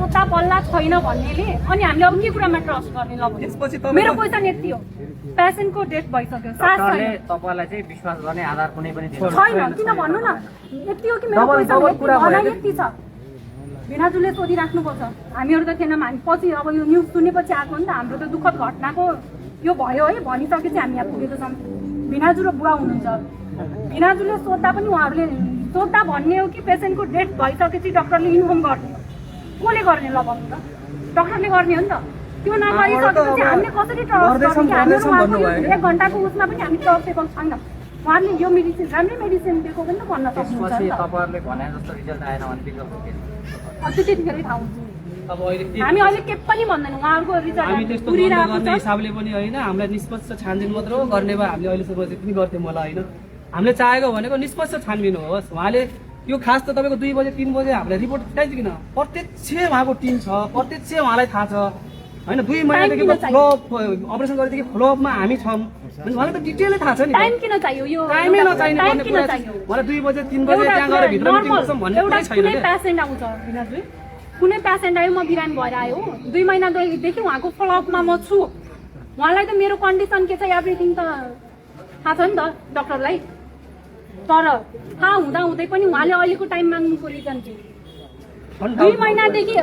सोता पल्ला छैन भन्नेले अनि हामीले अब के कुरामा ट्रस्ट गर्ने ल मेरो क्वेसन यति हो पेशेन्टको डेथ भइसक्यो सास छैन तपाईलाई चाहिँ विश्वास गर्ने आधार कुनै पनि छैन किन भन्नु न यति हो कि मेरो क्वेसन यति छ भिनाजुले सोधिराख्नुपर्छ हामीहरू त थिएनौँ हामी पछि अब यो न्युज सुनेपछि आएको नि त हाम्रो त दुःखद घटनाको यो भयो है भनिसकेपछि हामी यहाँ पुगेको छौँ भिनाजु र बुवा हुनुहुन्छ भिनाजुले सोद्धा पनि उहाँहरूले सोद्धा भन्ने हो कि पेसेन्टको डेथ भइसकेपछि डक्टरले इन्फर्म गर्ने कसले गर्ने ल भन्नु त डक्टरले गर्ने हो नि त त्यो नगरिसकेपछि हामीले कसरी ट्रस्ट गर्ने कि हामीहरू उहाँको 1 घन्टाको उसमा पनि हामी ट्रस्टेबल छैनौँ उहाँले यो मेडिसिन राम्रै मेडिसिन दिएको पनि त भन्न सक्नुहुन्छ नि त तपाईहरुले भने जस्तो रिजल्ट आएन भने बिग्र त्यतिखेरै थाहा हुन्छ अब अहिले हामी अहिले के पनि भन्दैनौँ उहाँहरूको रिजल्ट हामी त्यस्तो गर्ने हिसाबले पनि होइन हामीलाई निष्पक्ष छानबिन मात्र हो गर्ने भए हामीले अहिलेसम्म जति पनि गर्थ्यौँ मलाई होइन हामीले चाहेको भनेको निष्पक्ष छानबिन होस् उहाँले यो खास त तपाईँको 2 बजे 3 बजे हामीलाई रिपोर्ट चाहिन्छ किन प्रत्यक्ष उहाँको टिम छ प्रत्यक्ष उहाँलाई थाहा छ होइन 2 महिनादेखि अपरेसन गरेदेखि फलोअपमा हामी छौँ उहाँलाई त डिटेलै थाहा छ नि टाइम किन चाहियो यो टाइमै नचाहिने भन्ने कुरा मलाई 2 बजे 3 बजे त्यहाँ गएर भित्र मिटिङ गर्छौँ भन्ने कुरै छैन कुनै पेसेन्ट आउँछ भिनाजु कुनै पेसेन्ट आयो म बिरामी भएर आयो 2 महिनादेखि उहाँको फलोअपमा म छु उहाँलाई त मेरो कन्डिसन के छ एभ्रिथिङ त थाहा छ नि त डक्टरलाई तर थाहा हुँदा हुँदै पनि उहाँले अहिलेको टाइम माग्नुको रिजन के 2 महिनादेखि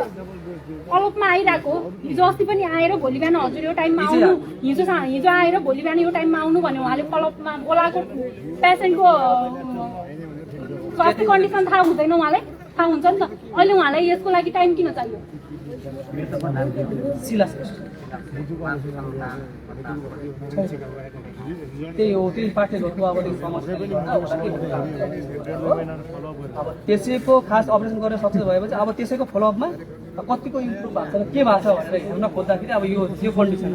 फलोअपमा आइरहेको हिजो अस्ति पनि आएर भोलि बिहान हजुर यो टाइममा आउनु हिजो आएर भोलि बिहान यो टाइममा आउनु भने उहाँले फलोअपमा बोलाएको पेसेन्टको स्वास्थ्य कन्डिसन थाहा हुँदैन उहाँलाई थाहा हुन्छ नि त अहिले उहाँलाई यसको लागि टाइम किन चाहियो त्यही हो त्यही पाठ्यहरूको अब समस्या पनि अब त्यसैको खास अपरेसन गरेर सक्सेस भएपछि अब त्यसैको फलोअपमा कतिको इम्प्रुभ भएको छ के भएको छ भनेर हेर्न खोज्दाखेरि अब यो कन्डिसन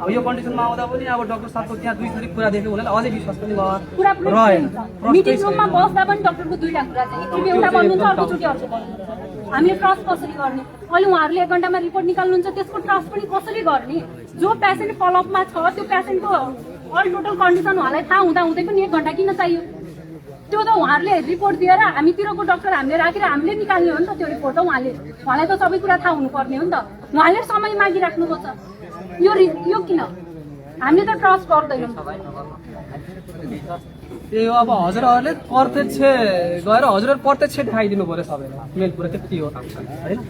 अब यो कन्डिसनमा आउँदा पनि अब डाक्टर साहबको त्यहाँ 2 थरी कुरा देख्यो उनीहरूलाई अझै विश्वास पनि रहेन मिटिङ रुममा बस्दा पनि डक्टरको 2टा कुरा चाहिँ एकचोटि एउटा भन्नुहुन्छ अर्कोचोटि अर्को भन्नुहुन्छ हामीले ट्रस्ट कसरी गर्ने अहिले उहाँहरूले 1 घन्टामा रिपोर्ट निकाल्नुहुन्छ त्यसको ट्रस्ट पनि कसरी गर्ने जो पेसेन्ट फलोअपमा छ त्यो पेसेन्टको अल टोटल कन्डिसन उहाँलाई थाहा हुँदा हुँदै पनि 1 घन्टा किन चाहियो त्यो त उहाँहरूले रिपोर्ट दिएर हामीतिरको डक्टर हामीले राखेर हामीले निकाल्ने हो नि त त्यो रिपोर्ट त उहाँलाई त सबै कुरा थाहा हुनुपर्ने हो नि त उहाँले समय मागिराख्नुपर्छ यो किन हामीले त ट्रस्ट गर्दैनौँ त्यही हो अब हजुरहरूले प्रत्यक्ष गएर हजुरहरू प्रत्यक्ष देखाइदिनु पर्यो सबैलाई मेन कुरा त्यति हो होइन